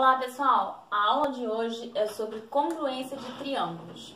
Olá pessoal, a aula de hoje é sobre congruência de triângulos.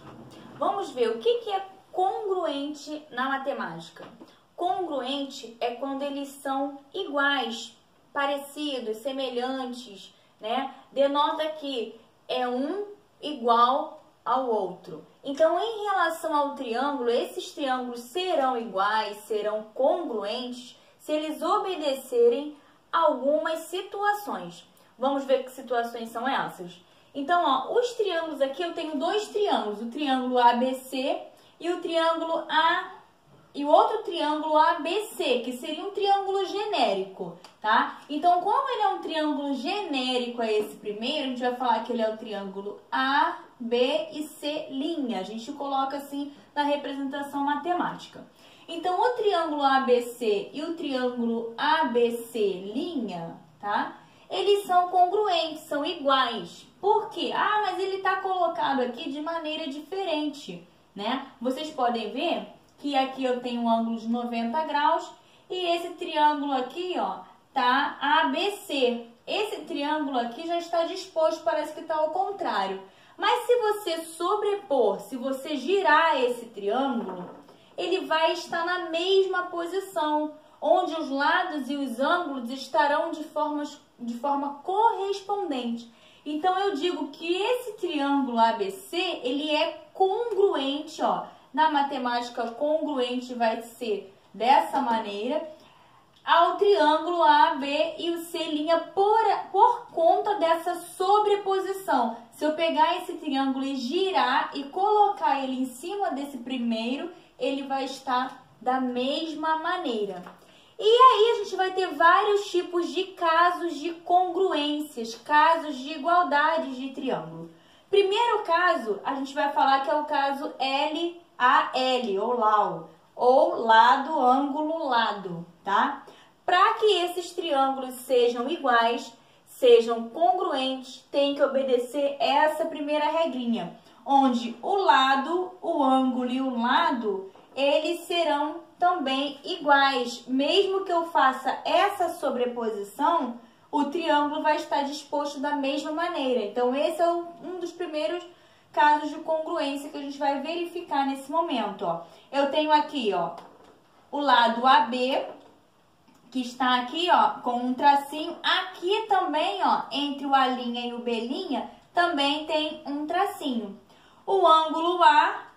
Vamos ver o que é congruente na matemática. Congruente é quando eles são iguais, parecidos, semelhantes, né? Denota que é um igual ao outro. Então, em relação ao triângulo, esses triângulos serão iguais, serão congruentes se eles obedecerem a algumas situações. Vamos ver que situações são essas? Então, ó, os triângulos aqui, eu tenho dois triângulos, o triângulo ABC e o triângulo A e o outro triângulo ABC, que seria um triângulo genérico, tá? Então, como ele é um triângulo genérico a esse primeiro, a gente vai falar que ele é o triângulo A, B e C'. A gente coloca assim na representação matemática. Então, o triângulo ABC e o triângulo ABC', tá? Eles são congruentes, são iguais. Por quê? Ah, mas ele está colocado aqui de maneira diferente, né? Vocês podem ver que aqui eu tenho um ângulo de 90 graus e esse triângulo aqui, ó, tá ABC. Esse triângulo aqui já está disposto, parece que está ao contrário. Mas se você sobrepor, se você girar esse triângulo, ele vai estar na mesma posição, onde os lados e os ângulos estarão de forma correspondente. Então, eu digo que esse triângulo ABC, ele é congruente, ó. Na matemática, congruente vai ser dessa maneira, ao triângulo AB e o C' por conta dessa sobreposição. Se eu pegar esse triângulo e girar e colocar ele em cima desse primeiro, ele vai estar da mesma maneira. E aí a gente vai ter vários tipos de casos de congruências, casos de igualdade de triângulo. Primeiro caso, a gente vai falar que é o caso LAL, ou LAU, ou lado, ângulo, lado, tá? Para que esses triângulos sejam iguais, sejam congruentes, tem que obedecer essa primeira regrinha, onde o lado, o ângulo e o lado, eles serão também iguais. Mesmo que eu faça essa sobreposição, o triângulo vai estar disposto da mesma maneira. Então, esse é um dos primeiros casos de congruência que a gente vai verificar nesse momento, ó. Eu tenho aqui, ó, o lado AB, que está aqui, ó, com um tracinho. Aqui também, ó, entre o A' e o B', também tem um tracinho. O ângulo A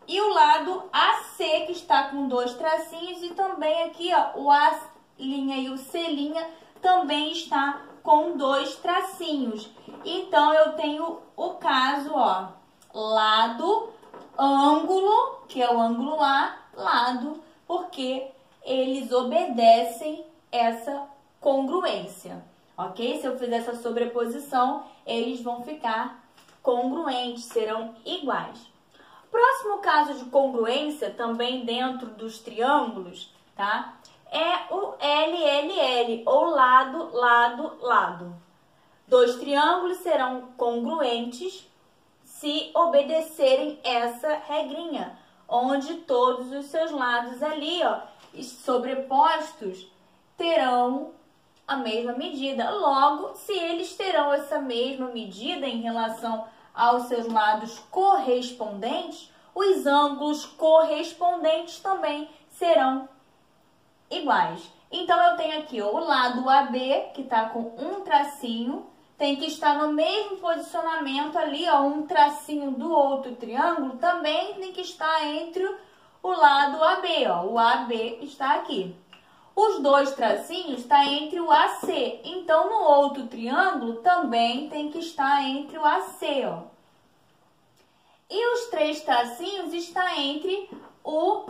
e o lado AC, que está com dois tracinhos, e também aqui, ó, o A' e o C' também está com dois tracinhos. Então, eu tenho o caso, ó, lado, ângulo, que é o ângulo A, lado, porque eles obedecem essa congruência, ok? Se eu fizer essa sobreposição, eles vão ficar congruentes, serão iguais. Próximo caso de congruência, também dentro dos triângulos, tá? É o LLL, ou lado, lado, lado. Dois triângulos serão congruentes se obedecerem essa regrinha, onde todos os seus lados ali, ó, sobrepostos, terão a mesma medida. Logo, se eles terão essa mesma medida em relação aos seus lados correspondentes, os ângulos correspondentes também serão iguais. Então, eu tenho aqui, ó, o lado AB, que está com um tracinho, tem que estar no mesmo posicionamento ali, ó, um tracinho do outro triângulo também tem que estar entre o lado AB, ó, o AB está aqui. Os dois tracinhos estão entre o AC, então no outro triângulo também tem que estar entre o AC, ó. E os três tracinhos estão entre o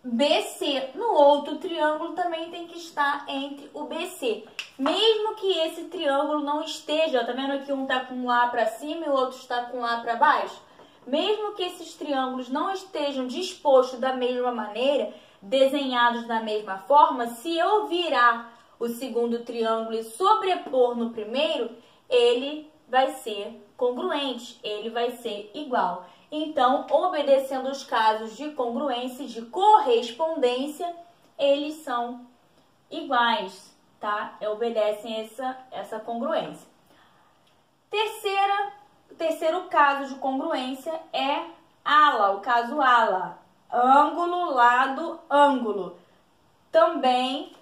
BC. No outro triângulo também tem que estar entre o BC. Mesmo que esse triângulo não esteja, tá vendo que um está com o A para cima e o outro está com o A para baixo? Mesmo que esses triângulos não estejam dispostos da mesma maneira, desenhados da mesma forma, se eu virar o segundo triângulo e sobrepor no primeiro, ele vai ser congruente, ele vai ser igual. Então, obedecendo os casos de congruência e de correspondência, eles são iguais, tá? tá? Obedecem essa congruência. Terceiro caso de congruência é ala, o caso ala. Ângulo, lado, ângulo. Também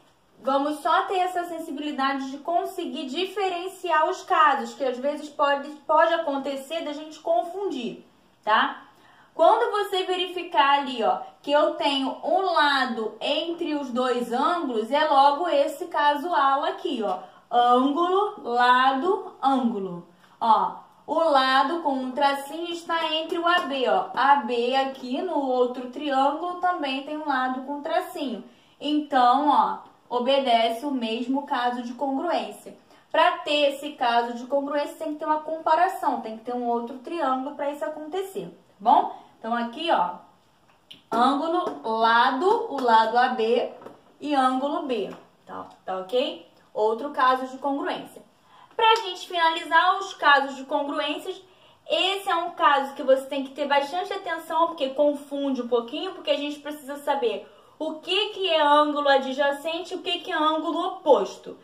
vamos só ter essa sensibilidade de conseguir diferenciar os casos, que às vezes pode acontecer da gente confundir, tá? Quando você verificar ali, ó, que eu tenho um lado entre os dois ângulos, é logo esse caso ala aqui, ó. Ângulo, lado, ângulo. Ó, o lado com um tracinho está entre o AB, ó. AB aqui no outro triângulo também tem um lado com tracinho. Então, ó, obedece o mesmo caso de congruência. Para ter esse caso de congruência, tem que ter uma comparação, tem que ter um outro triângulo para isso acontecer, tá bom? Então, aqui, ó, ângulo, lado, o lado AB e ângulo B, tá ok? Outro caso de congruência. Para a gente finalizar os casos de congruências, esse é um caso que você tem que ter bastante atenção, porque confunde um pouquinho, porque a gente precisa saber o que é ângulo adjacente e o que é ângulo oposto.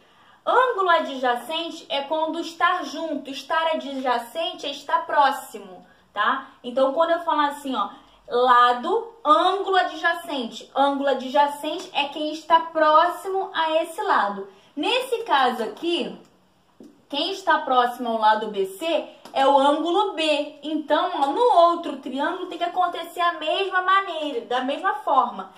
Ângulo adjacente é quando estar junto, estar adjacente é estar próximo, tá? Então, quando eu falar assim, ó, lado, ângulo adjacente é quem está próximo a esse lado. Nesse caso aqui, quem está próximo ao lado BC é o ângulo B. Então, ó, no outro triângulo tem que acontecer a mesma maneira, da mesma forma.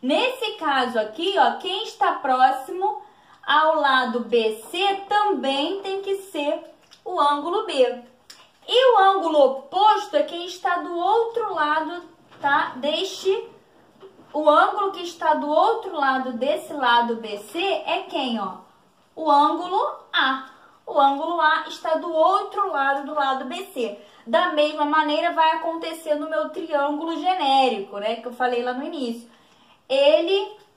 Nesse caso aqui, ó, quem está próximo ao lado BC também tem que ser o ângulo B. E o ângulo oposto é quem está do outro lado, tá? O ângulo que está do outro lado desse lado BC é quem, ó? O ângulo A. O ângulo A está do outro lado do lado BC. Da mesma maneira vai acontecer no meu triângulo genérico, né? Que eu falei lá no início.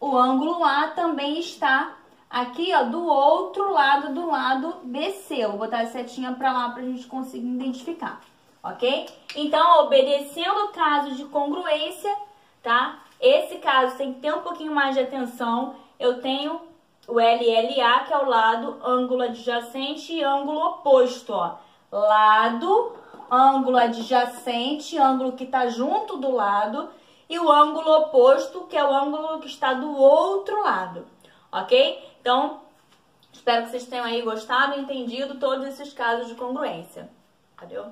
O ângulo A também está aqui, ó, do outro lado do lado BC. Eu vou botar a setinha para lá para a gente conseguir identificar, ok? Então, obedecendo o caso de congruência, tá? Esse caso tem que ter um pouquinho mais de atenção. Eu tenho o LLA, que é o lado, ângulo adjacente e ângulo oposto, ó. Lado, ângulo adjacente, ângulo que está junto do lado, e o ângulo oposto, que é o ângulo que está do outro lado, ok? Então, espero que vocês tenham aí gostado e entendido todos esses casos de congruência. Valeu?